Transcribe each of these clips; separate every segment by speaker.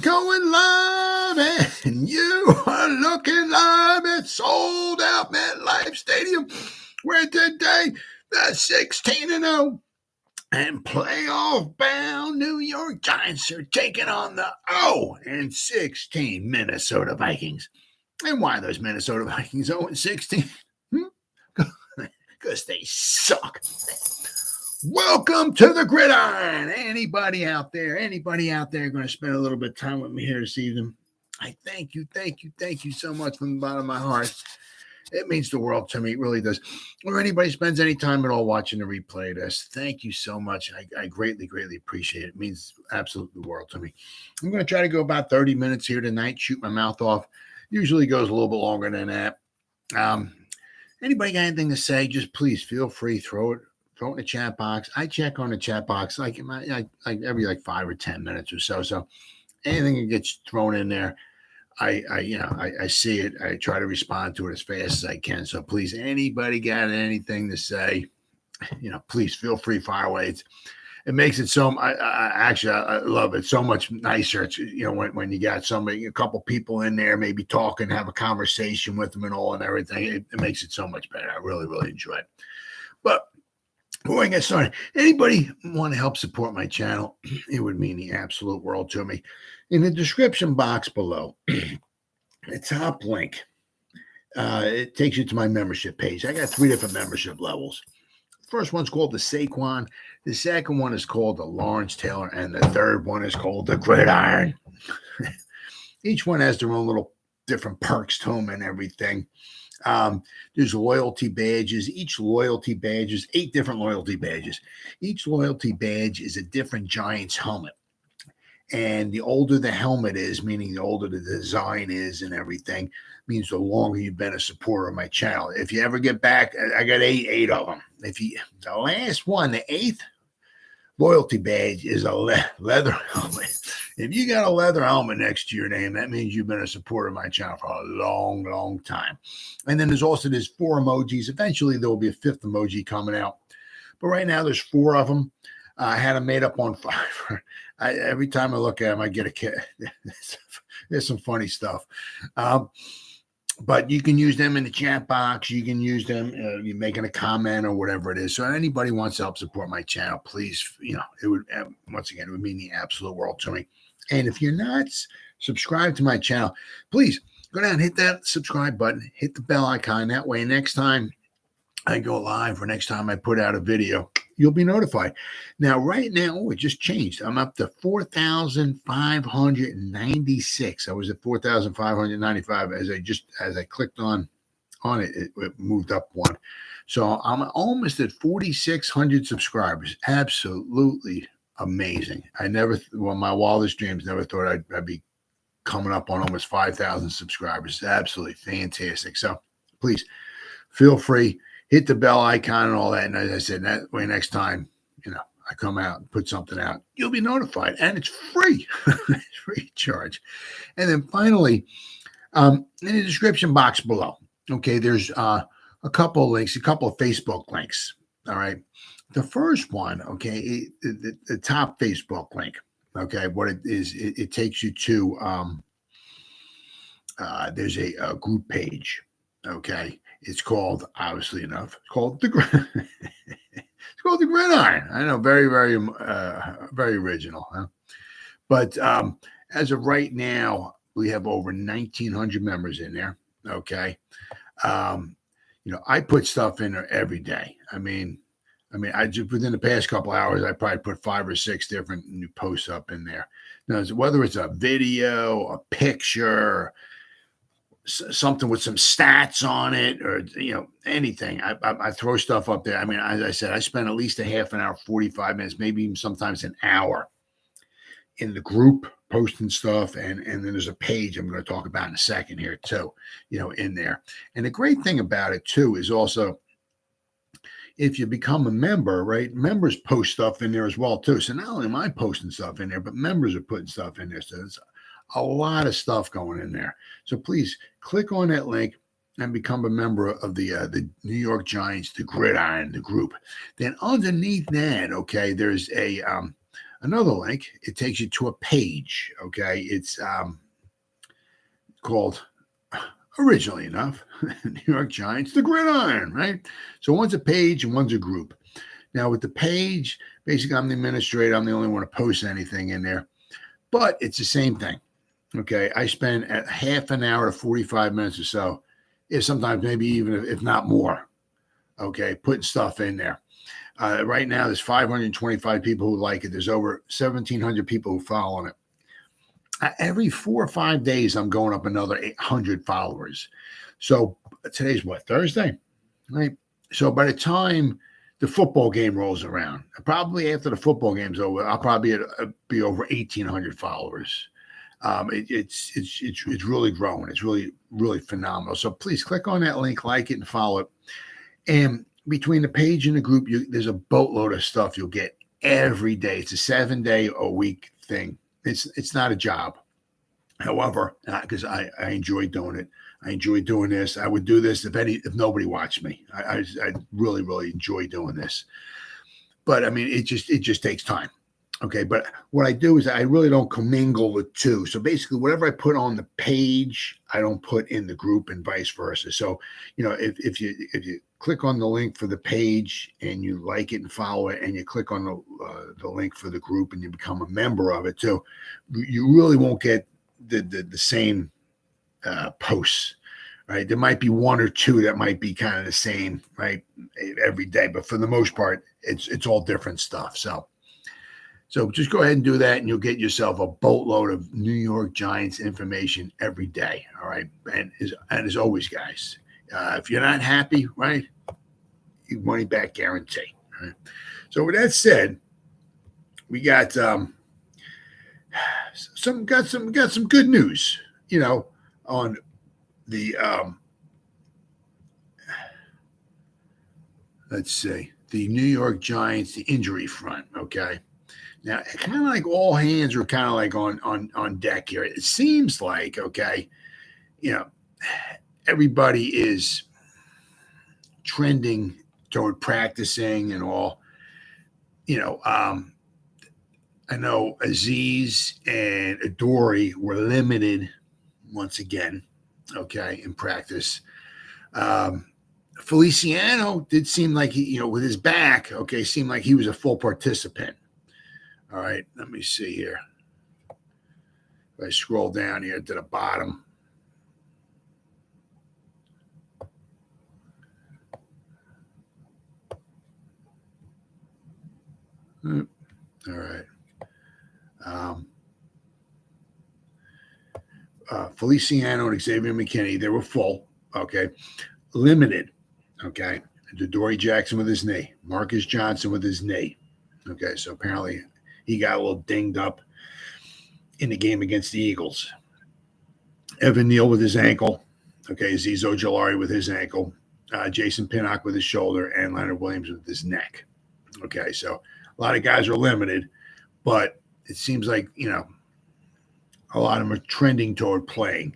Speaker 1: going live, and you are looking live at Sold Out MetLife Stadium, where today the 16-0 and playoff-bound New York Giants are taking on the 0-16 Minnesota Vikings. And why are those Minnesota Vikings 0-16? Because they suck. Welcome to the Gridiron. Anybody out there going to spend a little bit of time with me here this evening? I thank you so much from the bottom of my heart. It means the world to me. It really does. Or anybody spends any time at all watching the replay of this, thank you so much. I greatly appreciate it. It means absolutely the world to me. I'm going to try to go about 30 minutes here tonight, shoot my mouth off. Usually goes a little bit longer than that. Anybody got anything to say, just please feel free, throw it in the chat box. I check on the chat box like every 5 or 10 minutes or so. So anything that gets thrown in there, I see it. I try to respond to it as fast as I can. So please, anybody got anything to say, please feel free, fire away. It makes it so. I love it so much nicer. It's, when you got somebody, a couple people in there, maybe talking, have a conversation with them and all and everything. It makes it so much better. I really enjoy it. But before I get started, anybody want to help support my channel? It would mean the absolute world to me. In the description box below, the top link, it takes you to my membership page. I got 3 different membership levels. The first one's called the Saquon. The second one is called the Lawrence Taylor. And the third one is called the Gridiron. Each one has their own little different perks to them and everything. There's loyalty badges. Each loyalty badge is 8 different loyalty badges. Each loyalty badge is a different Giants helmet. And the older the helmet is, meaning the older the design is and everything, means the longer you've been a supporter of my channel. If you ever get back, I got eight of them. The last one, the 8th loyalty badge is a leather helmet. If you got a leather helmet next to your name, that means you've been a supporter of my channel for a long time. And then there's 4 emojis. Eventually, there will be a 5th emoji coming out. But right now, there's 4 of them. I had them made up on Fiverr. Every time I look at them, I get a kid. There's some funny stuff. But you can use them in the chat box. You can use them you're making a comment or whatever it is. So anybody wants to help support my channel, please, it would, once again, it would mean the absolute world to me. And if you're not subscribed to my channel, please go down, hit that subscribe button, hit the bell icon. That way, next time I go live or next time I put out a video, you'll be notified. Now, right now, it just changed. I'm up to 4,596. I was at 4,595 as I clicked on it, it moved up 1. So I'm almost at 4,600 subscribers. Absolutely amazing. My wildest dreams never thought I'd be coming up on almost 5,000 subscribers. Absolutely fantastic. So please feel free. Hit the bell icon and all that. And as I said, that way next time, I come out and put something out, you'll be notified. And it's free. It's free of charge. And then finally, in the description box below, okay, there's a couple of links, a couple of Facebook links. All right. The first one, okay, the top Facebook link, okay, what it is, it takes you to, there's a group page, okay. It's called, obviously enough, it's called the Gridiron. I know, very original, huh? But as of right now, we have over 1,900 members in there. Okay, I put stuff in there every day. I mean, I just within the past couple hours, I probably put 5 or 6 different new posts up in there. Now, whether it's a video, a picture, something with some stats on it, or anything, I throw stuff up there. I mean, as I said, I spend at least a half an hour, 45 minutes, maybe even sometimes an hour in the group posting stuff, and then there's a page I'm going to talk about in a second here too, in there. And the great thing about it too is also, if you become a member, right, members post stuff in there as well too. So not only am I posting stuff in there, but members are putting stuff in there. So it's a lot of stuff going in there. So please click on that link and become a member of the New York Giants, the Gridiron, the group. Then underneath that, okay, there's a another link. It takes you to a page. Okay, it's called, originally enough, New York Giants, the Gridiron, right? So one's a page and one's a group. Now with the page, basically I'm the administrator. I'm the only one to post anything in there, but it's the same thing. Okay, I spend a half an hour to 45 minutes or so, if sometimes maybe even if not more, okay, putting stuff in there. Right now, there's 525 people who like it. There's over 1,700 people who follow it. Every 4 or 5 days, I'm going up another 800 followers. So today's what, Thursday, right? So by the time the football game rolls around, probably after the football game's over, I'll probably be over 1,800 followers. It's really growing. It's really, really phenomenal. So please click on that link, like it, and follow it. And between the page and the group, there's a boatload of stuff you'll get every day. It's a 7-day-a-week thing. It's not a job. However, because I enjoy doing it. I enjoy doing this. I would do this if nobody watched me. I really, really enjoy doing this. But I mean, it just takes time. Okay, but what I do is I really don't commingle the two. So basically, whatever I put on the page, I don't put in the group, and vice versa. So, if you click on the link for the page and you like it and follow it, and you click on the link for the group and you become a member of it too, you really won't get the same posts. Right, there might be one or two that might be kind of the same, right, every day, but for the most part, it's all different stuff. So just go ahead and do that, and you'll get yourself a boatload of New York Giants information every day. All right. And as always, guys, if you're not happy, right, you money back guarantee. Right? So with that said, we got some good news, on the let's see, the New York Giants, the injury front. Okay. Now, kind of like all hands are kind of like on deck here. It seems like, okay, everybody is trending toward practicing and all. I know Azeez and Adoree were limited once again, okay, in practice. Feliciano did seem like he, with his back, okay, seemed like he was a full participant. All right, let me see here. If I scroll down here to the bottom. All right. Feliciano and Xavier McKinney, they were full, okay. Limited, okay. Adoree Jackson with his knee. Marcus Johnson with his knee. Okay, so apparently he got a little dinged up in the game against the Eagles. Evan Neal with his ankle. Okay, Azeez Ojulari with his ankle. Jason Pinnock with his shoulder, and Leonard Williams with his neck. Okay, so a lot of guys are limited, but it seems like, a lot of them are trending toward playing.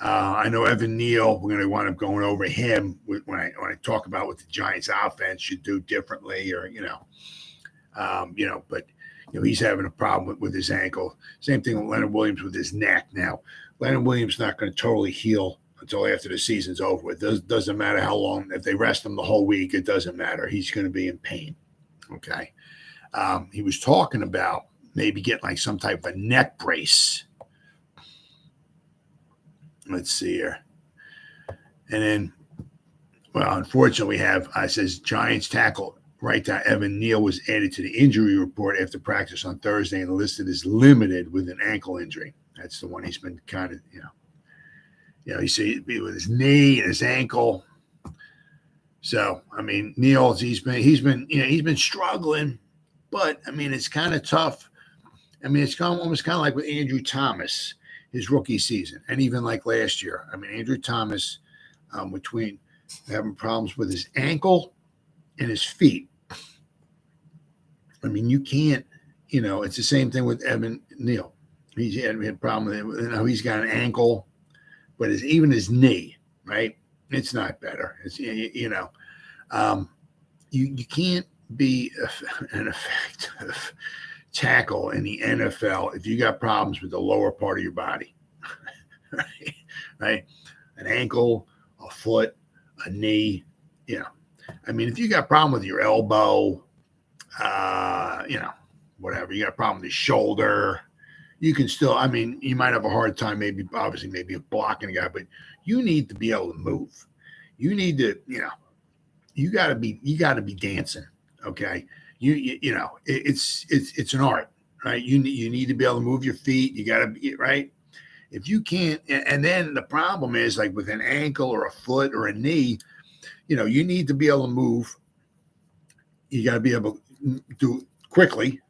Speaker 1: I know Evan Neal, we're going to wind up going over him when I talk about what the Giants offense should do differently, or, but he's having a problem with his ankle. Same thing with Leonard Williams with his neck. Now, Leonard Williams not going to totally heal until after the season's over with. Doesn't matter how long. If they rest him the whole week, it doesn't matter. He's going to be in pain. Okay. He was talking about maybe getting like some type of a neck brace. Let's see here. And then, well, unfortunately, says Giants tackle right down. Evan Neal was added to the injury report after practice on Thursday and listed as limited with an ankle injury. That's the one he's been kind of, you see with his knee and his ankle. So, I mean, Neal, he's been struggling, but I mean, it's kind of tough. I mean, it's almost kind of like with Andrew Thomas, his rookie season, and even like last year. I mean, Andrew Thomas, between having problems with his ankle and his feet. I mean, you can't, it's the same thing with Evan Neal. He had a problem with it. He's got an ankle, but even his knee, right? It's not better. It's, you can't be an effective tackle in the NFL if you got problems with the lower part of your body, right? An ankle, a foot, a knee, I mean, if you got a problem with your elbow, whatever, you got a problem with your shoulder, you can still, I mean, you might have a hard time, maybe blocking a guy, but you need to be able to move. You need to, you got to be dancing. Okay. It's an art, right? You need to be able to move your feet. You got to be right. If you can't, and then the problem is like with an ankle or a foot or a knee, you need to be able to move. You got to be able to do it quickly.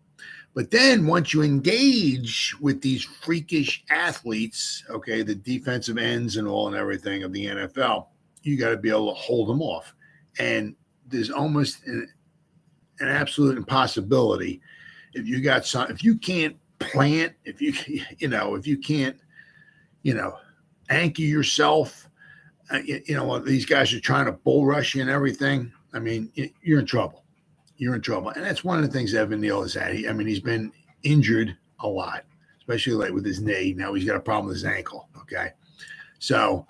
Speaker 1: But then once you engage with these freakish athletes, okay, the defensive ends and all and everything of the NFL, you got to be able to hold them off. And there's almost an absolute impossibility if you can't plant, if you can't, anchor yourself, these guys are trying to bull rush you and everything. I mean, you're in trouble. You're in trouble. And that's one of the things Evan Neal has had. He's been injured a lot, especially like with his knee. Now he's got a problem with his ankle. Okay. So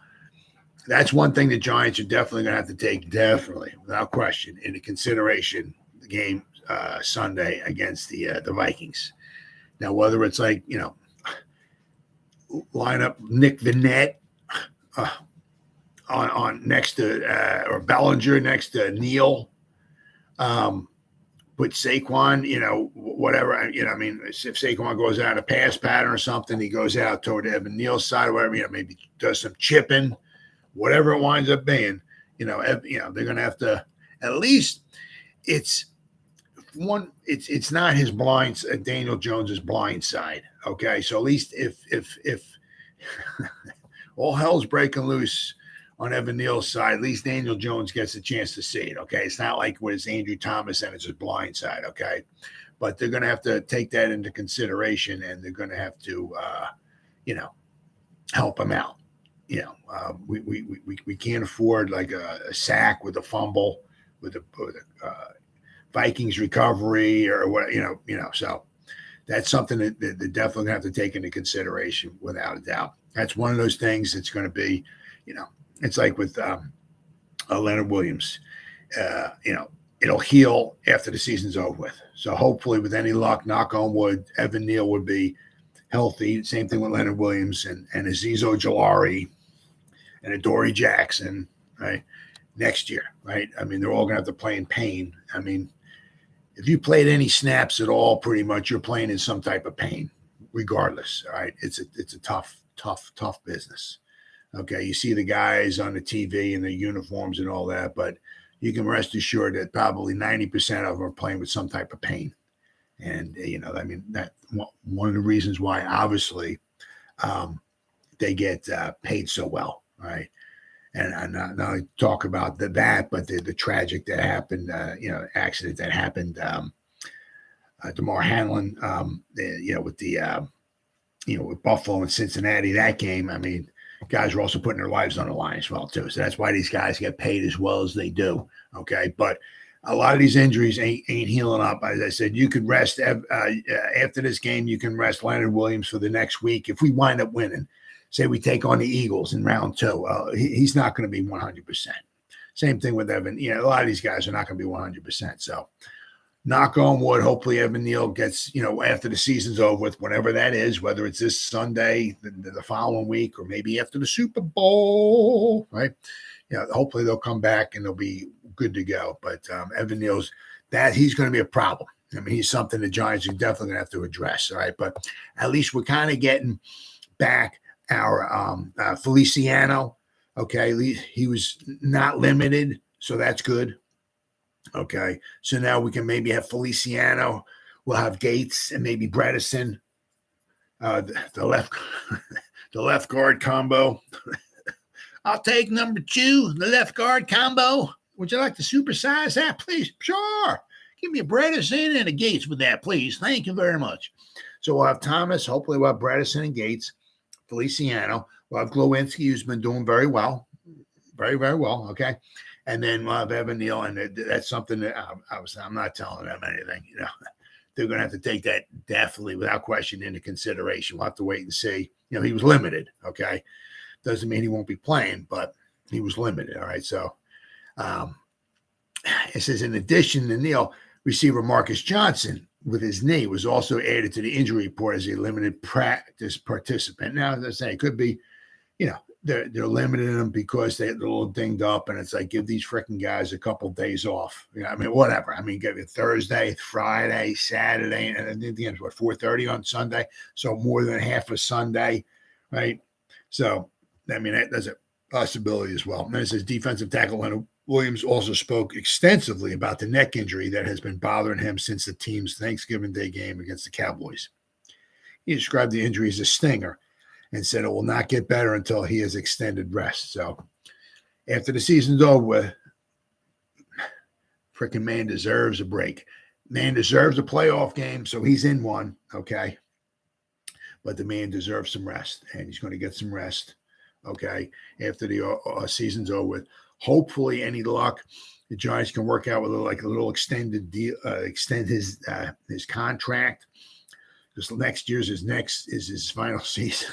Speaker 1: that's one thing the Giants are definitely going to have to take, definitely, without question, into consideration the game Sunday against the Vikings. Now, whether it's like, line up Nick Vannett on next to or Bellinger next to Neal, put Saquon, whatever. If Saquon goes out a pass pattern or something, he goes out toward Evan Neal's side or whatever, maybe does some chipping, whatever it winds up being, they're going to have to, at least it's not his blind, Daniel Jones's blind side. Okay. So at least if all hell's breaking loose on Evan Neal's side, at least Daniel Jones gets a chance to see it. Okay. It's not like with Andrew Thomas and it's his blind side. Okay. But they're going to have to take that into consideration and they're going to have to, help him out. We can't afford like a sack with a fumble with a Vikings recovery or what, so that's something that they're definitely gonna have to take into consideration without a doubt. That's one of those things that's going to be, it's like with Leonard Williams, it'll heal after the season's over with. So hopefully with any luck, knock on wood, Evan Neal would be healthy. Same thing with Leonard Williams and Azeez Ojulari and Adoree Jackson, right? Next year, right? I mean, they're all going to have to play in pain. I mean, if you played any snaps at all, pretty much you're playing in some type of pain, regardless. All right. It's a tough business. Okay. You see the guys on the TV and the uniforms and all that, but you can rest assured that probably 90% of them are playing with some type of pain. And, that one of the reasons why obviously they get paid so well. Right. And not only talk about that, but the tragic that happened, accident that happened, DeMar Hamlin, with Buffalo and Cincinnati, that game. I mean, guys are also putting their lives on the line as well too. So that's why these guys get paid as well as they do. Okay, but a lot of these injuries ain't healing up. As I said, you could rest after this game. You can rest Leonard Williams for the next week if we wind up winning. Say we take on the Eagles in round 2, he's not going to be 100%. Same thing with Evan. A lot of these guys are not going to be 100%. So knock on wood, hopefully Evan Neal gets, after the season's over with, whatever that is, whether it's this Sunday, the following week, or maybe after the Super Bowl, right? Hopefully they'll come back and they'll be good to go. But Evan Neal's, he's going to be a problem. I mean, he's something the Giants are definitely going to have to address, all right? But at least we're kind of getting back our Feliciano, okay, he was not limited, so that's good. Okay, so now we can maybe have Feliciano. We'll have Gates and maybe Bredesen, the left guard combo. I'll take number 2, the left guard combo. Would you like to supersize that, please? Sure. Give me a Bredesen and a Gates with that, please. Thank you very much. So we'll have Thomas. Hopefully we'll have Bredesen and Gates. Feliciano. We'll have Glowinski, who's been doing very well. Very, very well. Okay. And then we'll have Evan Neal. And that's something that I'm not telling them anything. they're going to have to take that definitely without question into consideration. We'll have to wait and see. He was limited. Okay. Doesn't mean he won't be playing, but he was limited. All right. So it says, in addition to Neal, receiver Marcus Johnson with his knee was also added to the injury report as a limited practice participant. Now, as I say, it could be, they're limiting them because they're a little dinged up, and it's like, give these freaking guys a couple days off. Whatever. Give you Thursday, Friday, Saturday, and then the end, 4:30 on Sunday. So more than half a Sunday, right? So, that's a possibility as well. And it says defensive tackle Leonard Williams also spoke extensively about the neck injury that has been bothering him since the team's Thanksgiving Day game against the Cowboys. He described the injury as a stinger and said it will not get better until he has extended rest. So after the season's over, freaking man deserves a break. Man deserves a playoff game, so he's in one, okay? But the man deserves some rest, and he's going to get some rest, okay, after the season's over with. Hopefully, any luck, the Giants can work out with a little extended deal, extend his contract. Because next year's his final season.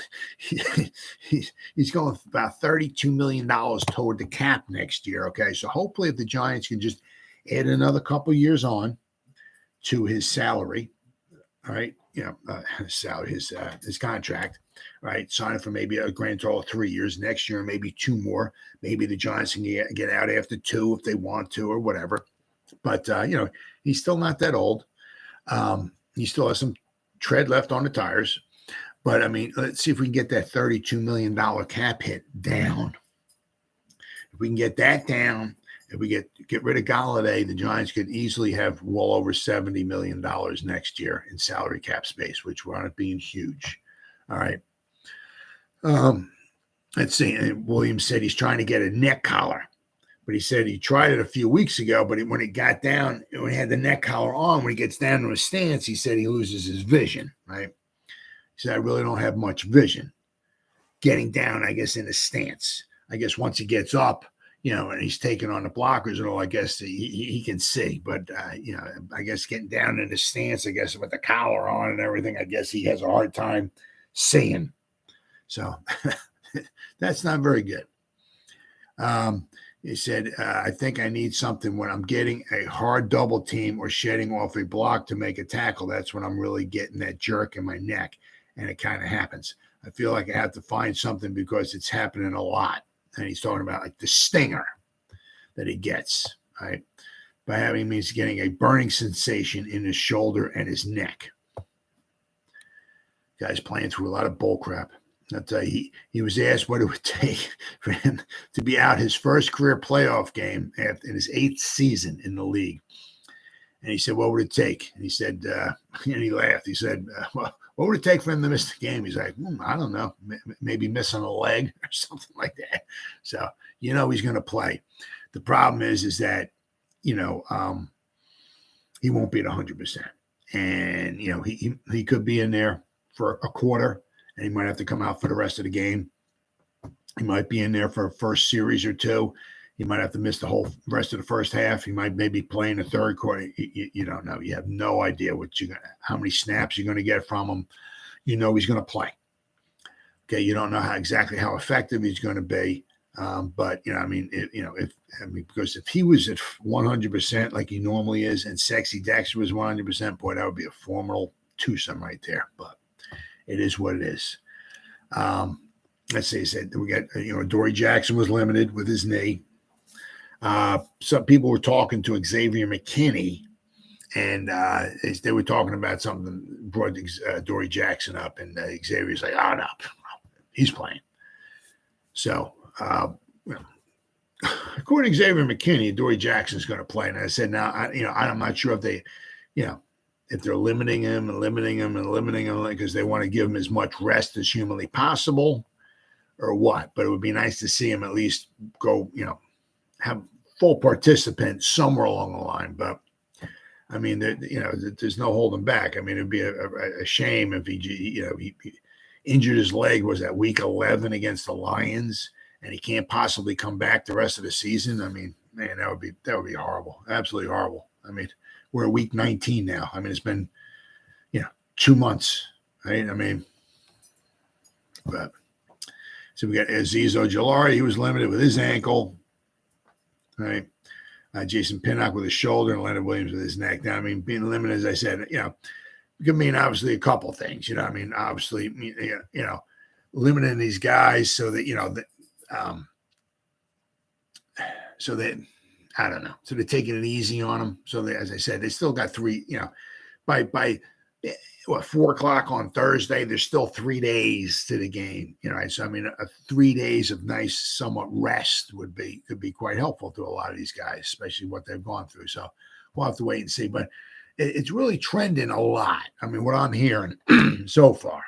Speaker 1: He's going about $32 million toward the cap next year. Okay, so hopefully, if the Giants can just add another couple years on to his salary, all right, his salary, his contract. Right, sign it for maybe a grand total of 3 years. Next year, maybe 2 more. Maybe the Giants can get out after 2 if they want to or whatever. But, he's still not that old. He still has some tread left on the tires. But, let's see if we can get that $32 million cap hit down. If we can get that down, if we get rid of Golladay, the Giants could easily have well over $70 million next year in salary cap space, which wound up being huge. All right. Let's see. Williams said he's trying to get a neck collar, but he said he tried it a few weeks ago, but when it got down, when he had the neck collar on, when he gets down to a stance, he said he loses his vision, right? He said, I really don't have much vision getting down, I guess, in a stance. I guess once he gets up, and he's taking on the blockers and all, I guess he can see. But, I guess getting down in a stance, I guess, with the collar on and everything, I guess he has a hard time seeing. So that's not very good. He said, I think I need something when I'm getting a hard double team or shedding off a block to make a tackle. That's when I'm really getting that jerk in my neck. And it kind of happens. I feel like I have to find something because it's happening a lot. And he's talking about like the stinger that he gets, right? By having means getting a burning sensation in his shoulder and his neck. Guy's playing through a lot of bull crap. I'll tell you, he was asked what it would take for him to be out his first career playoff game in his 8th season in the league. And he said, what would it take? And he said, and he laughed. He said, well, what would it take for him to miss the game? He's like, I don't know, maybe missing a leg or something like that. So, he's going to play. The problem is that, he won't be at 100%. And, he could be in there for a quarter, and he might have to come out for the rest of the game. He might be in there for a first series or 2. He might have to miss the whole rest of the first half. He might maybe play in the third quarter. You don't know. You have no idea how many snaps you're going to get from him. He's going to play. Okay, you don't know exactly how effective he's going to be. But because if he was at 100% like he normally is, and Sexy Dexter was 100%, boy, that would be a formidable twosome right there. But it is what it is. Let's see. Said we got Adoree Jackson was limited with his knee. Some people were talking to Xavier McKinney, and they were talking about something, brought Adoree Jackson up, and Xavier's like, no, he's playing. So, according to Xavier McKinney, Adoree Jackson's going to play. And I said, now, I'm not sure if they, if they're limiting him because they want to give him as much rest as humanly possible or what. But it would be nice to see him at least go, have full participant somewhere along the line. But there's no holding back. It'd be a shame if he injured his leg, was at week 11 against the Lions, and he can't possibly come back the rest of the season. Man, that would be horrible. Absolutely horrible. We're at week 19 now. It's been 2 months, right? I mean, but so we got Azeez Ojulari. He was limited with his ankle, right? Jason Pinnock with his shoulder and Leonard Williams with his neck. Now, I mean, being limited, as I said, it could mean obviously a couple things. I mean, obviously, limiting these guys so that so that I don't know, so they're taking it easy on them. So that, as I said, they still got 3. By 4:00 on Thursday, there's still 3 days to the game. So I mean, 3 days of nice, somewhat rest could be quite helpful to a lot of these guys, especially what they've gone through. So we'll have to wait and see. But it's really trending a lot. I mean, what I'm hearing so far,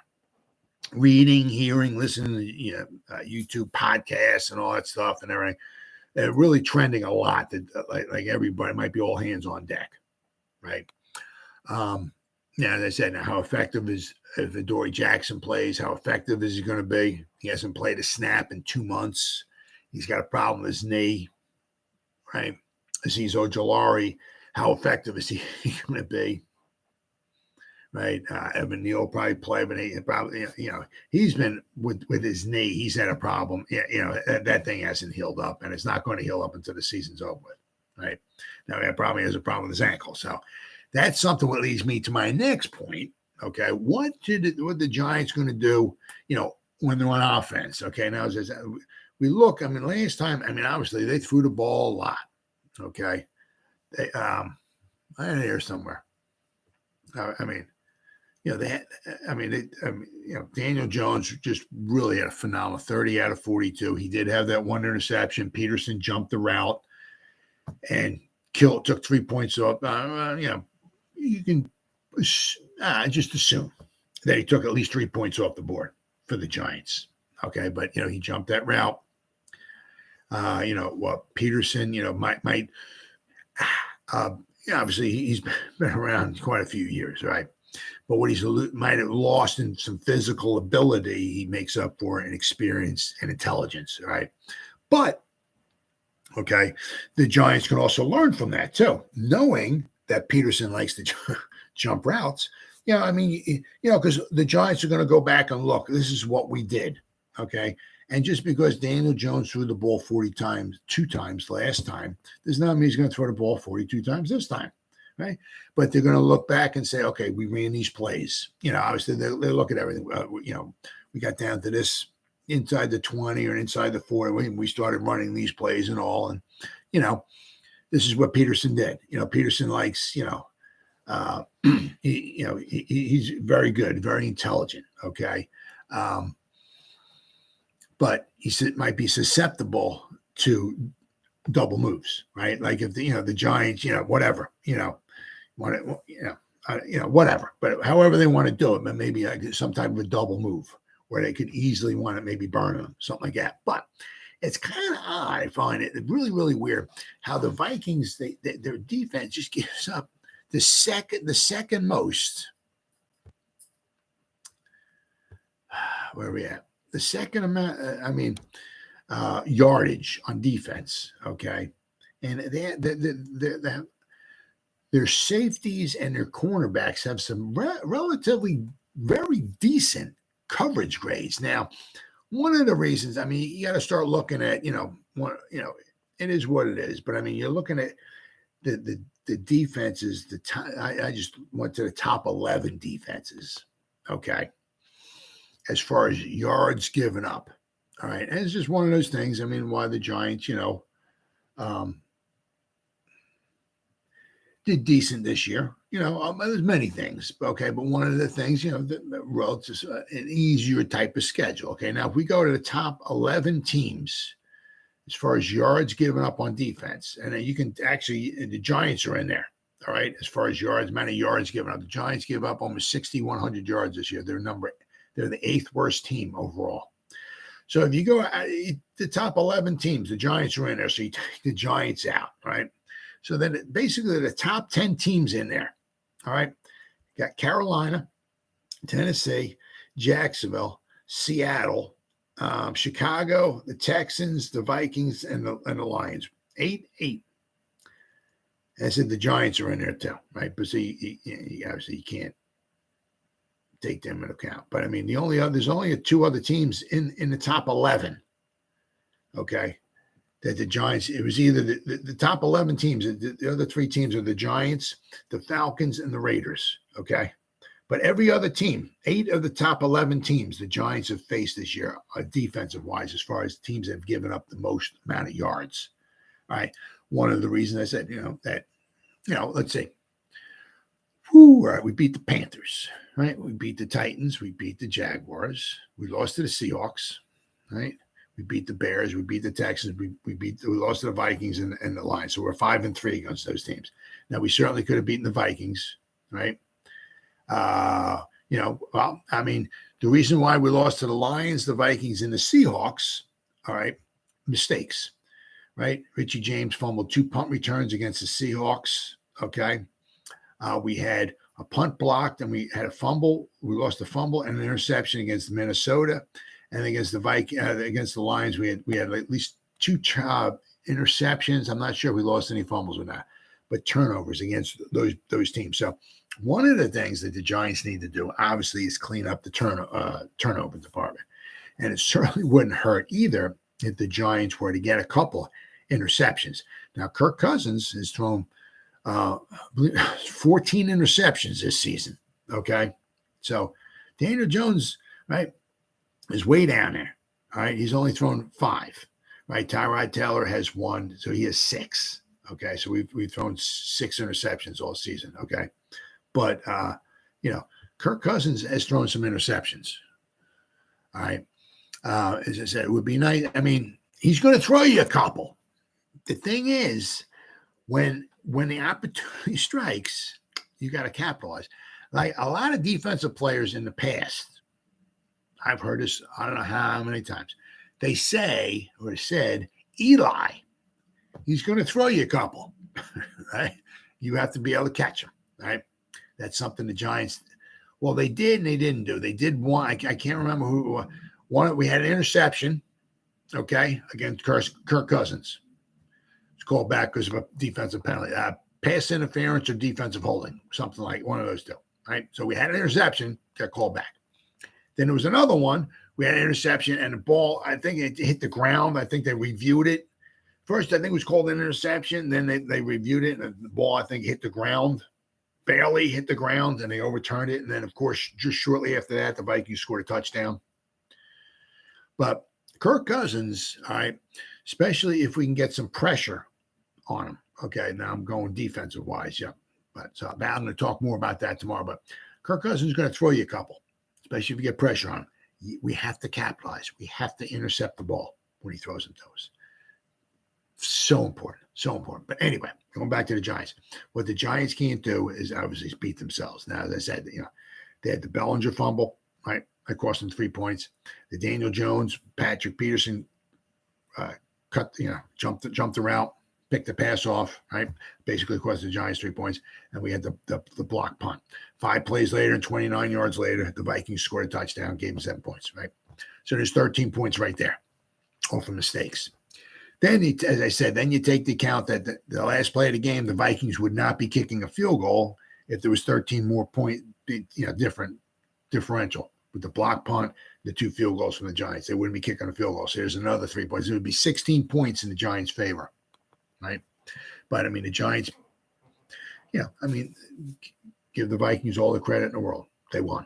Speaker 1: reading, hearing, listening to YouTube podcasts and all that stuff and everything, they're really trending a lot. That like everybody might be all hands on deck, right? As I said, now how effective is if Adoree Jackson plays? How effective is he going to be? He hasn't played a snap in 2 months. He's got a problem with his knee, right? Azeez Ojulari, how effective is he going to be? Right, Evan Neal probably play, but he probably, he's been with his knee. He's had a problem. That thing hasn't healed up, and it's not going to heal up until the season's over with. Right now, he probably has a problem with his ankle. So that's something that leads me to my next point. Okay, what the Giants going to do? When they're on offense. Okay, now as we look, I mean, last time, I mean, obviously they threw the ball a lot. Okay, they I'm here somewhere. Daniel Jones just really had a phenomenal 30 out of 42. He did have that one interception. Peterson jumped the route and took 3 points off. You can just assume that he took at least 3 points off the board for the Giants. Okay, but he jumped that route. Peterson, might obviously he's been around quite a few years, right? But what he's might have lost in some physical ability, he makes up for in experience and intelligence, right? But, okay, the Giants can also learn from that too, knowing that Peterson likes to jump routes. Because the Giants are going to go back and look, this is what we did, okay? And just because Daniel Jones threw the ball 2 times last time, does not mean he's going to throw the ball 42 times this time. Right, but they're going to look back and say, okay, we ran these plays. Obviously they look at everything. We got down to this inside the 20 or inside the 40. We started running these plays and all, and this is what Peterson did. Peterson likes, he's very good, very intelligent. Okay, but he might be susceptible to double moves, right? Like if the Giants, whatever, whatever. But however they want to do it, but maybe like some type of a double move where they could easily want to maybe burn them, something like that. But it's kind of odd. I find it really, really weird how the Vikings, their defense just gives up the second most. Where are we at? The second amount. Yardage on defense. Okay, and their safeties and their cornerbacks have some relatively very decent coverage grades. Now, one of the reasons, I mean, you got to start looking at, it is what it is. But I mean, you're looking at the defenses. I just went to the top 11 defenses. Okay, as far as yards given up. All right, and it's just one of those things. I mean, why the Giants, did decent this year. There's many things, okay, but one of the things, the road's an easier type of schedule. Okay, now if we go to the top 11 teams as far as yards given up on defense, and then you can actually, the Giants are in there. All right, as far as yards, amount of yards given up, the Giants give up almost 6,100 yards this year. They're the 8th worst team overall. So if you go the top 11 teams, the Giants are in there. So you take the Giants out, right? So then basically the top 10 teams in there, all right? You got Carolina, Tennessee, Jacksonville, Seattle, Chicago, the Texans, the Vikings, and the Lions. 8. And I said the Giants are in there too, right? But so you obviously you can't take them into account. But I mean, there's only two other teams in the top 11. Okay, that the Giants. It was either the top 11 teams. The other three teams are the Giants, the Falcons, and the Raiders. Okay, but every other team, 8 of the top 11 teams, the Giants have faced this year, defensive wise, as far as teams that have given up the most amount of yards. All right, one of the reasons I said, let's say. All right, we beat the Panthers, right? We beat the Titans. We beat the Jaguars. We lost to the Seahawks, right? We beat the Bears. We beat the Texans. We lost to the Vikings and the Lions. So we're 5-3 against those teams. Now, we certainly could have beaten the Vikings, right? The reason why we lost to the Lions, the Vikings, and the Seahawks, all right, mistakes, right? Richie James fumbled 2 punt returns against the Seahawks, okay? We had a punt blocked and we had a fumble. We lost a fumble and an interception against Minnesota, and against the against the Lions, we had at least 2 interceptions. I'm not sure if we lost any fumbles or not, but turnovers against those teams. So one of the things that the Giants need to do, obviously, is clean up the turnover department, and it certainly wouldn't hurt either if the Giants were to get a couple interceptions. Now, Kirk Cousins has thrown 14 interceptions this season. Okay. So Daniel Jones, right, is way down there. All right. He's only thrown 5, right? Tyrod Taylor has 1. So he has 6. Okay. So we've thrown 6 interceptions all season. Okay. But, Kirk Cousins has thrown some interceptions. All right. As I said, it would be nice. I mean, he's going to throw you a couple. The thing is, when the opportunity strikes, you got to capitalize. Like a lot of defensive players in the past, I've heard this, I don't know how many times, they say or said, Eli, he's going to throw you a couple, right? You have to be able to catch him, right? That's something the Giants, well, they did and they didn't do. They did one, I can't remember who, one, we had an interception, okay, against Kirk Cousins. It's called back because of a defensive penalty, pass interference or defensive holding, something like one of those two, right? So we had an interception, got called back. Then there was another one. We had an interception and the ball, I think it hit the ground. I think they reviewed it. First, I think it was called an interception. Then they reviewed it and the ball, I think, hit the ground, barely hit the ground, and they overturned it. And then, of course, just shortly after that, the Vikings scored a touchdown. But Kirk Cousins, all right, especially if we can get some pressure on him. Okay, now I'm going defensive wise, yeah. But so I'm going to talk more about that tomorrow. But Kirk Cousins is going to throw you a couple, especially if you get pressure on him. We have to capitalize. We have to intercept the ball when he throws them to us. So important, so important. But anyway, going back to the Giants, what the Giants can't do is obviously beat themselves. Now, as I said, they had the Bellinger fumble, right? That cost them 3 points. The Daniel Jones, Patrick Peterson jumped the route, picked the pass off, right? Basically cost the Giants 3 points. And we had the block punt. 5 plays later and 29 yards later, the Vikings scored a touchdown, gave them 7 points, right? So there's 13 points right there, all from mistakes. Then, as I said, then you take the account that the last play of the game, the Vikings would not be kicking a field goal if there was 13 more point, differential. With the block punt, the 2 field goals from the Giants. They wouldn't be kicking a field goal. So there's another 3 points. It would be 16 points in the Giants' favor, right? But, I mean, the Giants, give the Vikings all the credit in the world. They won,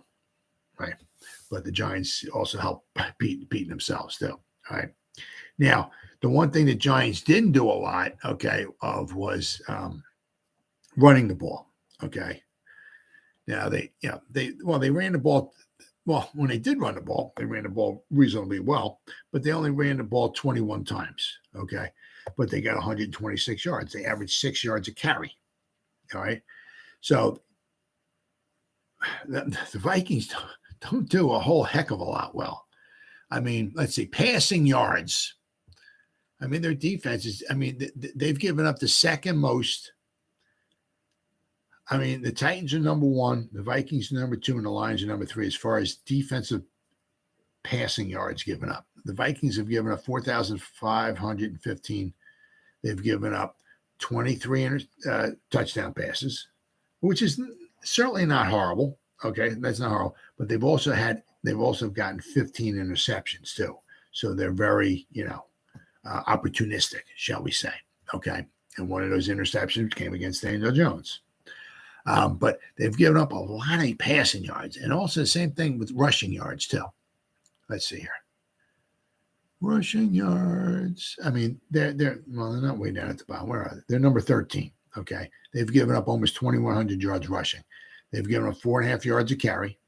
Speaker 1: right? But the Giants also helped beating themselves still, all right? Now, the one thing the Giants didn't do a lot, was running the ball, okay? Now, they ran the ball. Well, when they did run the ball, they ran the ball reasonably well, but they only ran the ball 21 times, okay? But they got 126 yards. They averaged 6 yards a carry, all right? So the Vikings don't do a whole heck of a lot well. I mean, let's see, passing yards. I mean, their defense is, they've given up the second most. I mean, the Titans are number 1, the Vikings are number 2, and the Lions are number 3 as far as defensive passing yards given up. The Vikings have given up 4,515. They've given up 23 touchdown passes, which is certainly not horrible, Okay, that's not horrible. But they've also gotten 15 interceptions too. So they're very, opportunistic, shall we say? Okay, and one of those interceptions came against Daniel Jones. But they've given up a lot of passing yards, and also the same thing with rushing yards too. Let's see here. Rushing yards. I mean, they're not way down at the bottom. Where are they? They're number 13. Okay, they've given up almost 2,100 yards rushing. They've given up 4.5 yards a carry.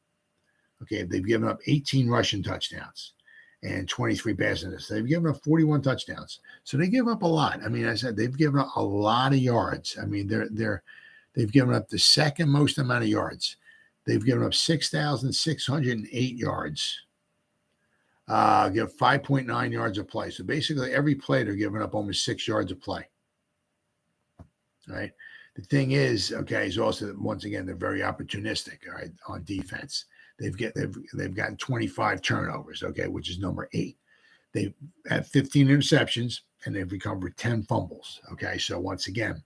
Speaker 1: Okay, they've given up 18 rushing touchdowns and 23 passing touchdowns. They've given up 41 touchdowns. So they give up a lot. I mean, I said they've given up a lot of yards. I mean, they've given up the second most amount of yards. They've given up 6,608 yards. Give 5.9 yards a play. So basically every play they're giving up almost 6 yards a play. All right. The thing is, okay, is also once again they're very opportunistic. All right, on defense, they've gotten 25 turnovers. Okay, which is number 8. They have 15 interceptions and they've recovered 10 fumbles. Okay, so once again,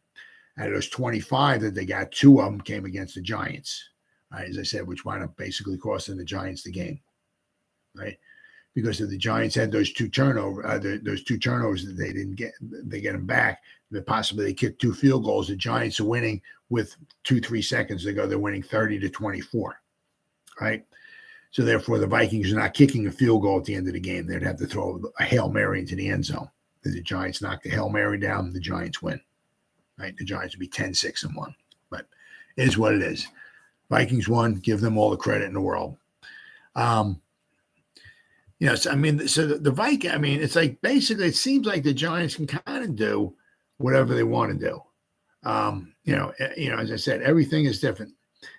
Speaker 1: out of those 25 that they got, 2 of them came against the Giants. Right, as I said, which wound up basically costing the Giants the game. Right. Because if the Giants had those two turnovers that they didn't get, they get them back. That possibly they kicked 2 field goals. The Giants are winning with 2-3 seconds to go. They're winning 30-24, right? So therefore, the Vikings are not kicking a field goal at the end of the game. They'd have to throw a Hail Mary into the end zone. If the Giants knock the Hail Mary down, the Giants win, right? The Giants would be 10-6-1, but it is what it is. Vikings won. Give them all the credit in the world. So, I mean, so the Vikings, I mean, it's like basically it seems like the Giants can kind of do whatever they want to do. As I said, everything is different.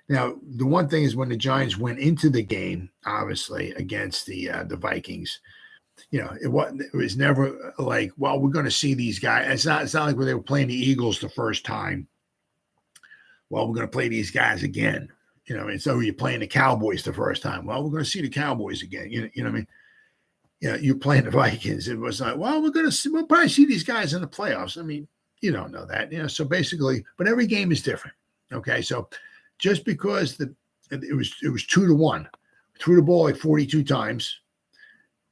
Speaker 1: Now, the one thing is when the Giants went into the game, obviously against the Vikings, it was never like, well, we're going to see these guys. It's not like when they were playing the Eagles the first time. Well, we're going to play these guys again. And so you're playing the Cowboys the first time. Well, we're going to see the Cowboys again. You know what I mean? You're playing the Vikings. It was like, well, we'll probably see these guys in the playoffs. I mean, you don't know that, so basically, but every game is different. Okay. So just because it was 2-1, threw the ball like 42 times,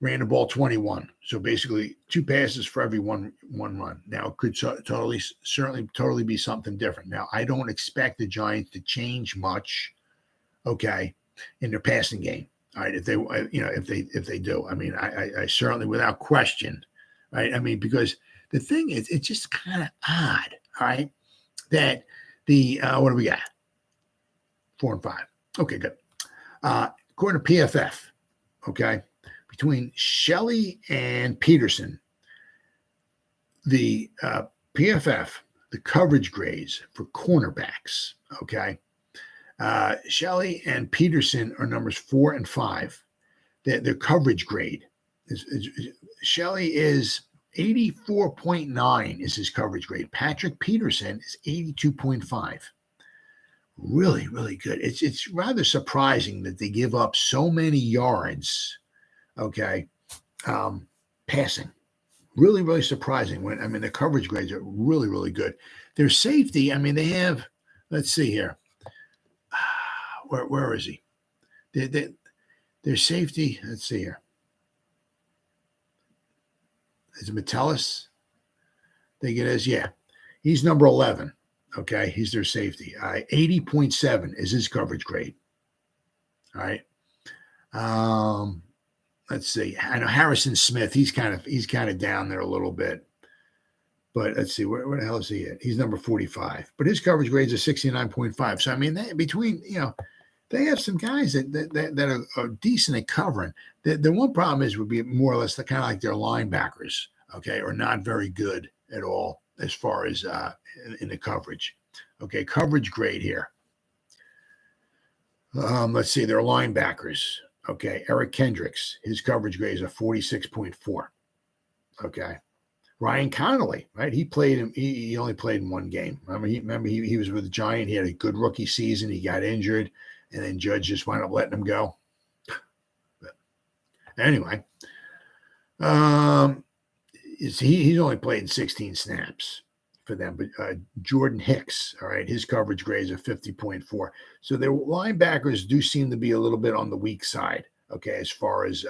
Speaker 1: ran the ball 21. So basically 2 passes for every one run. Now it could totally be something different. Now I don't expect the Giants to change much. Okay. In their passing game. All right, if they do, I mean, I certainly, without question, right? I mean, because the thing is, it's just kind of odd, all right, that what do we got? 4 and 5. Okay, good. According to PFF, okay, between Shelley and Peterson, the PFF, the coverage grades for cornerbacks, okay. Shelley and Peterson are numbers 4 and 5. Their coverage grade Shelley is 84.9 is his coverage grade. Patrick Peterson is 82.5. Really, really good. It's rather surprising that they give up so many yards. Okay, passing. Really, really surprising. The coverage grades are really, really good. Their safety. I mean, they have. Let's see here. Where is he? Their safety. Let's see here. Is it Metellus? I think it is. Yeah. He's number 11. Okay. He's their safety. 80.7 is his coverage grade. All right. Let's see. I know Harrison Smith. He's kind of down there a little bit. But let's see. Where the hell is he at? He's number 45. But his coverage grades are 69.5. So, I mean, they have some guys that are decent at covering. The one problem would be more or less kind of like their linebackers, okay, are not very good at all as far as in the coverage. Okay, coverage grade here. Let's see, their linebackers. Okay, Eric Kendricks, his coverage grade is a 46.4. Okay. Ryan Connolly, right? He only played in one game. Remember he was with the Giant. He had a good rookie season. He got injured. And then Judge just wound up letting him go. But anyway, he's only played 16 snaps, for them, but Jordan Hicks, all right, his coverage grade is a 50.4. So their linebackers do seem to be a little bit on the weak side, okay, as far as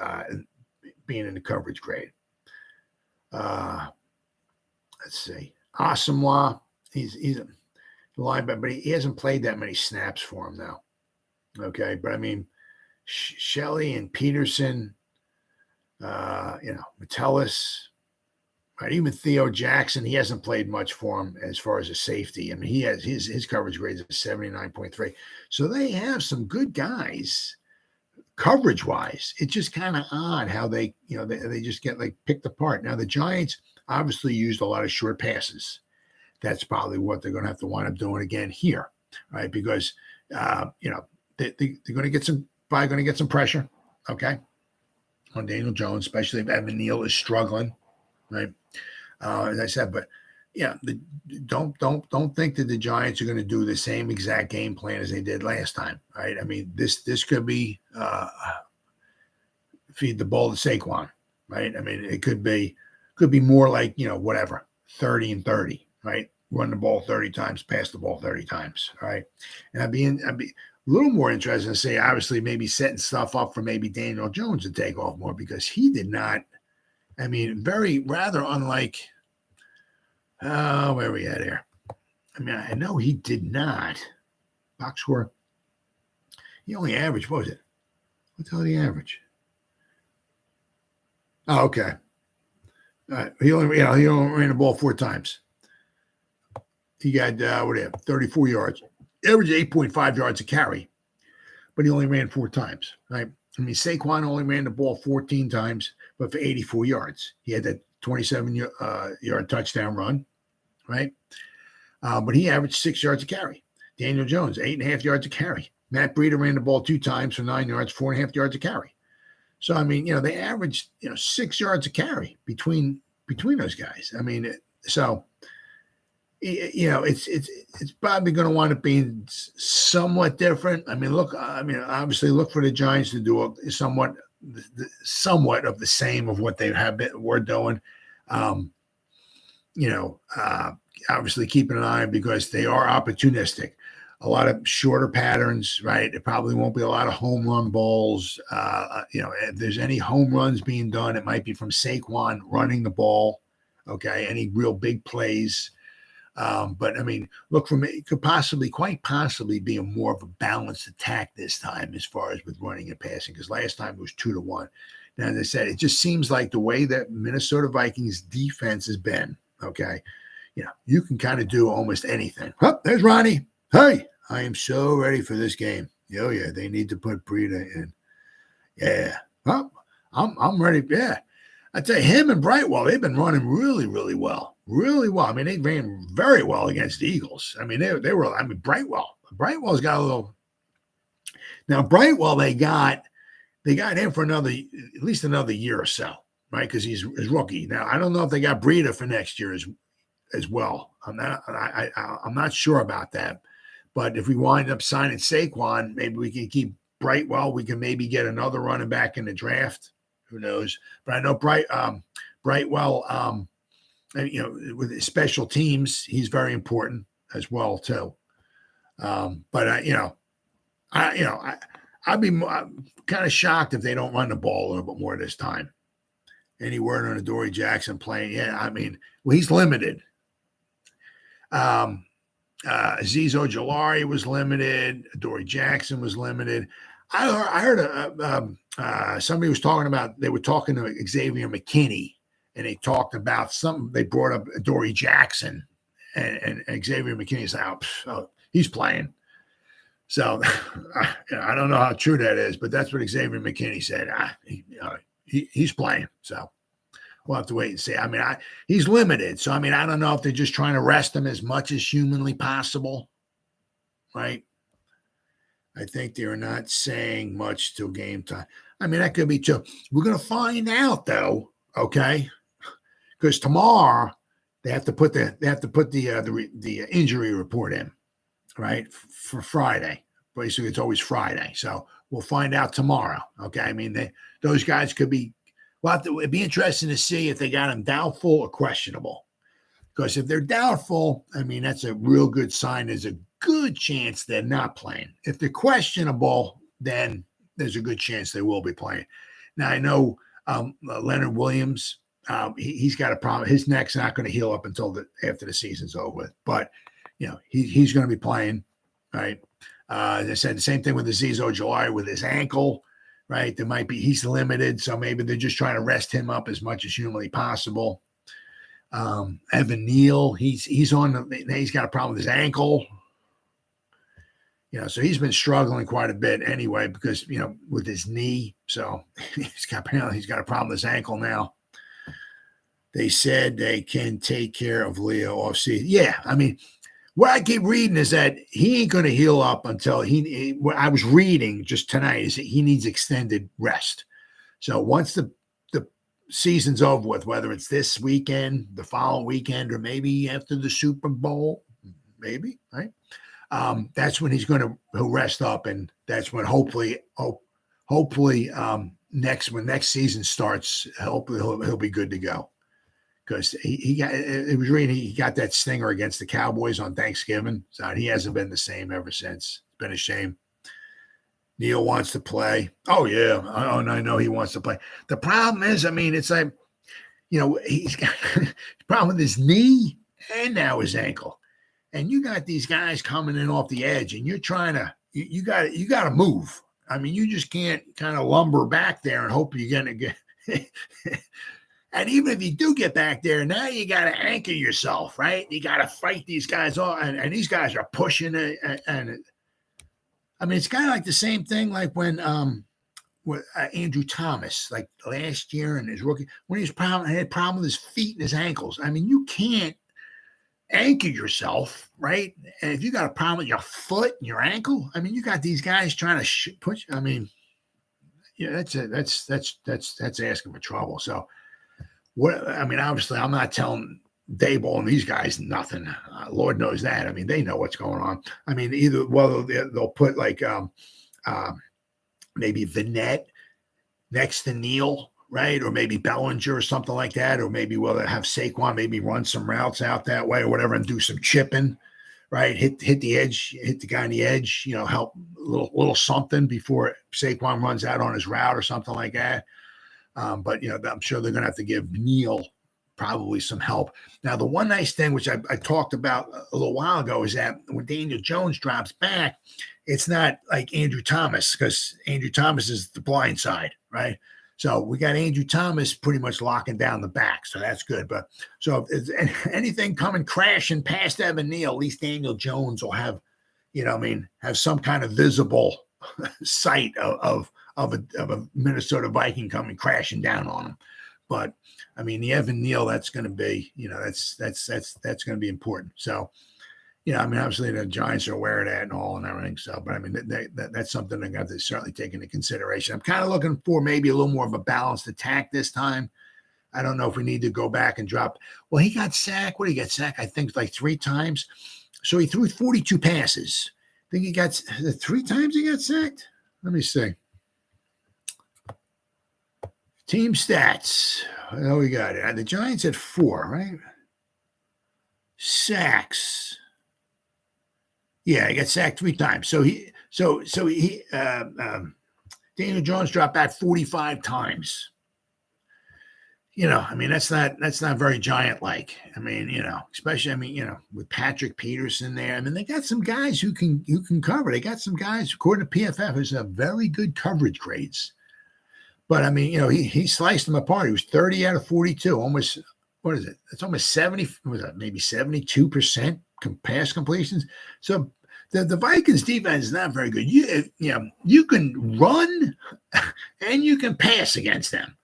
Speaker 1: being in the coverage grade. Let's see. Asamoah, he's a linebacker, but he hasn't played that many snaps for him now. Okay, but I mean, Shelley and Peterson, Metellus, right? Even Theo Jackson, he hasn't played much for him as far as a safety. I mean, he has his coverage grade is 79.3. So they have some good guys coverage wise. It's just kind of odd how they just get like picked apart. Now the Giants obviously used a lot of short passes. That's probably what they're going to have to wind up doing again here, right? Because they're going to get some pressure, okay, on Daniel Jones, especially if Evan Neal is struggling, right? As I said, but yeah, don't think that the Giants are going to do the same exact game plan as they did last time, right? I mean, this could be feed the ball to Saquon, right? I mean, it could be more like 30 and 30, right? Run the ball 30 times, pass the ball 30 times, right? And I'd be a little more interested to say, obviously, maybe setting stuff up for maybe Daniel Jones to take off more because he did not. I mean, rather unlike. Where are we at here? I mean, I know he did not. Box score. He only averaged, what was it? What the hell did he average? Oh, okay. All right. He only ran the ball 4 times. He got 34 yards. Averaged 8.5 yards a carry, but he only ran 4 times, right? I mean, Saquon only ran the ball 14 times, but for 84 yards. He had that 27-yard touchdown run, right? But he averaged 6 yards a carry. Daniel Jones, 8.5 yards a carry. Matt Breida ran the ball 2 times for 9 yards, 4.5 yards a carry. So, I mean, they averaged, 6 yards a carry between those guys. I mean, so, it's probably going to wind up being somewhat different. I mean, obviously look for the Giants to do somewhat of the same of what they were doing. Obviously keeping an eye on because they are opportunistic. A lot of shorter patterns, right? It probably won't be a lot of home run balls. If there's any home runs being done, it might be from Saquon running the ball. Okay, any real big plays. But I mean, look for me. It could quite possibly be a more of a balanced attack this time as far as with running and passing, because last time it was 2-1. Now, as I said, it just seems like the way that Minnesota Vikings defense has been, okay, you can kind of do almost anything. Oh, there's Ronnie. Hey, I am so ready for this game. Oh yeah, they need to put Breida in. Yeah, well, I'm ready. Yeah, I tell you, him and Brightwell, they've been running really, really well. Really well. I mean, they ran very well against the Eagles. I mean, they were. I mean, Brightwell's got a little. Now, Brightwell, they got him for at least another year or so, right? Because he's rookie. Now, I don't know if they got Breida for next year as well. I'm not sure about that. But if we wind up signing Saquon, maybe we can keep Brightwell. We can maybe get another running back in the draft. Who knows? But I know Brightwell. With his special teams, he's very important as well too. I'd be kind of shocked if they don't run the ball a little bit more this time. Any word on Adoree Jackson playing? Yeah, I mean, well, he's limited. Azeez Ojulari was limited. Adoree Jackson was limited. I heard somebody was talking about, they were talking to Xavier McKinney, and they talked about they brought up Adoree Jackson, and Xavier McKinney's out. Oh, he's playing. So I don't know how true that is, but that's what Xavier McKinney said. He's playing. So we'll have to wait and see. I mean, he's limited. So, I mean, I don't know if they're just trying to rest him as much as humanly possible, right? I think they're not saying much till game time. I mean, that could be true. We're going to find out, though, okay? Because tomorrow they have to put the injury report in, right, for Friday. Basically, it's always Friday. So we'll find out tomorrow, okay? I mean, those guys could be – it'd be interesting to see if they got him doubtful or questionable. Because if they're doubtful, I mean, that's a real good sign. There's a good chance they're not playing. If they're questionable, then there's a good chance they will be playing. Now, I know Leonard Williams, he's got a problem. His neck's not going to heal up until after the season's over with. But, he's going to be playing, right? As I said, the same thing with Azeez Ojulari with his ankle, right? He's limited, so maybe they're just trying to rest him up as much as humanly possible. Evan Neal, he's got a problem with his ankle. So he's been struggling quite a bit anyway because, with his knee. So apparently he's got a problem with his ankle now. They said they can take care of Leo offseason. Yeah, I mean, what I keep reading is that he ain't going to heal up until what I was reading just tonight is that he needs extended rest. So once the season's over with, whether it's this weekend, the following weekend, or maybe after the Super Bowl, maybe, right? That's when he'll rest up, and that's when hopefully when next season starts, hopefully he'll be good to go. Because he got that stinger against the Cowboys on Thanksgiving, so he hasn't been the same ever since. It's been a shame. Neil wants to play. Oh yeah, I know he wants to play. The problem is, I mean, it's like, he's got a problem with his knee and now his ankle. And you got these guys coming in off the edge, and you're trying to, you got to move. I mean, you just can't kind of lumber back there and hope you're going to get. And even if you do get back there, now you got to anchor yourself, right? You got to fight these guys off, and these guys are pushing it. And I mean, it's kind of like the same thing like when with Andrew Thomas, like last year in his rookie, when he had a problem with his feet and his ankles. I mean, you can't anchor yourself, right? And if you got a problem with your foot and your ankle, I mean, you got these guys trying to push. I mean, that's asking for trouble. So, obviously, I'm not telling Daboll and these guys nothing. Lord knows that. I mean, they know what's going on. I mean, they'll put like maybe Vinette next to Neal, right? Or maybe Bellinger or something like that. Or maybe they'll have Saquon maybe run some routes out that way or whatever and do some chipping, right? Hit the edge, hit the guy on the edge, help a little something before Saquon runs out on his route or something like that. But, I'm sure they're going to have to give Neal probably some help. Now, the one nice thing, which I talked about a little while ago, is that when Daniel Jones drops back, it's not like Andrew Thomas, because Andrew Thomas is the blind side, right? So we got Andrew Thomas pretty much locking down the back, so that's good. But so if anything coming crashing past Evan Neal, at least Daniel Jones will have, have some kind of visible sight of a Minnesota Viking coming crashing down on him. But I mean, the Evan Neal, that's going to be, that's going to be important. So, obviously the Giants are aware of that and all and everything. So, but I mean, that's something they're going to certainly take into consideration. I'm kind of looking for maybe a little more of a balanced attack this time. I don't know if we need to go back and drop. Well, he got sacked. What did he get sacked? I think like 3 times. So he threw 42 passes. I think he got 3 times he got sacked. Let me see. Team stats. Oh, we got it. The Giants had 4, right? Sacks. Yeah, he got sacked 3 times. So Daniel Jones dropped back 45 times. That's not very Giant-like. I mean, especially, with Patrick Peterson there. I mean, they got some guys who can cover. They got some guys, according to PFF, who's have very good coverage grades. But I mean, he sliced them apart. He was 30 out of 42, almost. What is it? It's almost 70. Was that maybe 72% pass completions? So the Vikings defense is not very good. You can run and you can pass against them.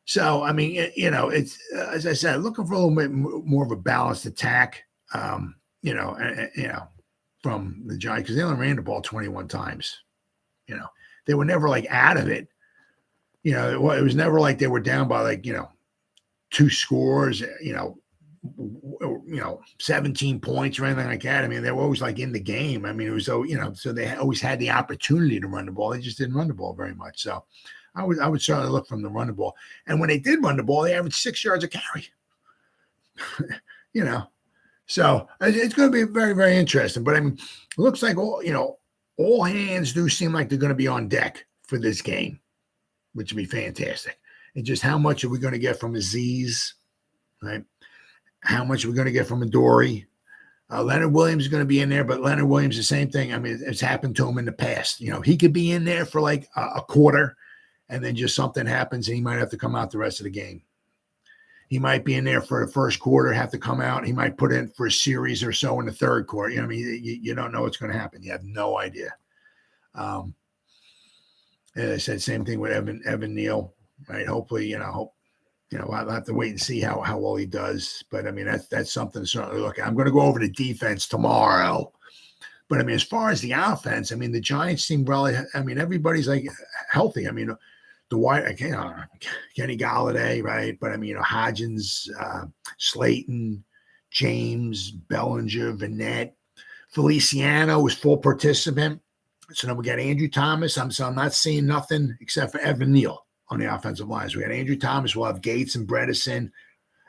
Speaker 1: So I mean, it's as I said, looking for a little bit more of a balanced attack. From the Giants, because they only ran the ball 21 times. They were never like out of it. It was never like they were down by 2 scores, 17 points or anything like that. I mean, they were always like in the game. I mean, it was so they always had the opportunity to run the ball. They just didn't run the ball very much. So I would certainly look from the run the ball. And when they did run the ball, they averaged 6 yards a carry. you know. So it's going to be very, very interesting. But I mean, it looks like all hands do seem like they're going to be on deck for this game, which would be fantastic. And just how much are we going to get from Azeez, right? How much are we going to get from Adoree? Leonard Williams is going to be in there, but Leonard Williams, the same thing. I mean, it's happened to him in the past. He could be in there for like a quarter, and then just something happens, and he might have to come out the rest of the game. He might be in there for the first quarter, have to come out. He might put in for a series or so in the third quarter. You don't know what's going to happen. You have no idea. And I said same thing with Evan Neal, right? Hopefully, I'll have to wait and see how well he does. But I mean, that's something to certainly look at. I'm going to go over the defense tomorrow. But I mean, as far as the offense, I mean, the Giants seem really, I mean, everybody's like healthy. I mean, Kenny Golladay, right? But I mean, Hodgins, Slayton, James, Bellinger, Vanette, Feliciano was full participant. So then we got Andrew Thomas. I'm not seeing nothing except for Evan Neal on the offensive lines. We got Andrew Thomas. We'll have Gates and Bredesen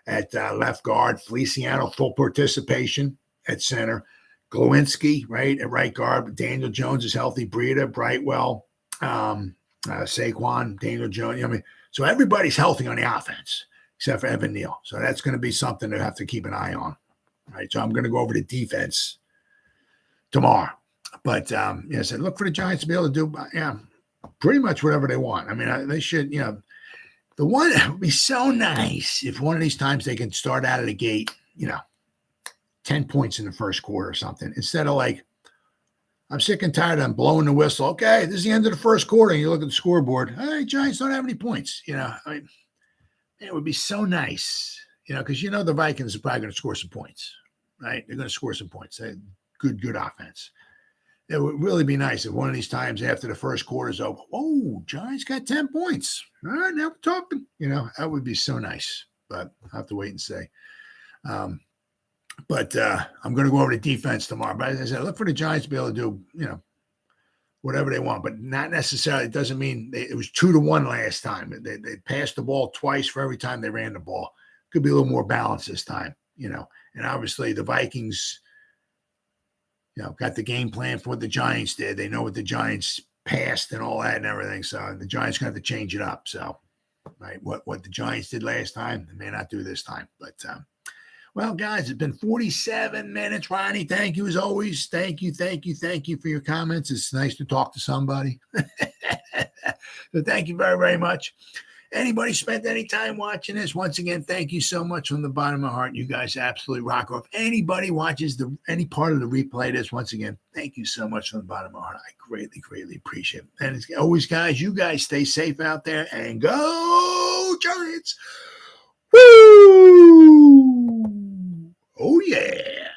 Speaker 1: at left guard. Feliciano, full participation at center. Glowinski, right, at right guard. Daniel Jones is healthy. Breida, Brightwell, Saquon, Daniel Jones. I mean, so everybody's healthy on the offense except for Evan Neal. So that's going to be something to have to keep an eye on, right? So I'm going to go over the defense tomorrow. But, I said, look for the Giants to be able to do, pretty much whatever they want. I mean, they should, the one it would be so nice if one of these times they can start out of the gate, 10 points in the first quarter or something, instead of like, I'm sick and tired of blowing the whistle. Okay, this is the end of the first quarter. And you look at the scoreboard. Hey, Giants don't have any points. I mean, it would be so nice, because the Vikings are probably going to score some points, right? They're going to score some points. Good offense. It would really be nice if one of these times after the first quarter is over, oh, Giants got 10 points. All right, now we're talking. That would be so nice. But I'll have to wait and see. But I'm going to go over the defense tomorrow. But as I said, look for the Giants to be able to do, whatever they want. But not necessarily. It doesn't mean it was 2-1 last time. They passed the ball twice for every time they ran the ball. Could be a little more balanced this time, And obviously the Vikings, got the game plan for what the Giants did. They know what the Giants passed and all that and everything. So the Giants got to change it up. So, right, what the Giants did last time, they may not do this time. But, well, guys, it's been 47 minutes. Ronnie, thank you as always. Thank you for your comments. It's nice to talk to somebody. So thank you very, very much. Anybody spent any time watching this? Once again, thank you so much from the bottom of my heart. You guys absolutely rock. Or if anybody watches any part of the replay of this, once again, thank you so much from the bottom of my heart. I greatly, greatly appreciate it. And as always, guys, you guys stay safe out there and go Giants. Woo! Oh, yeah.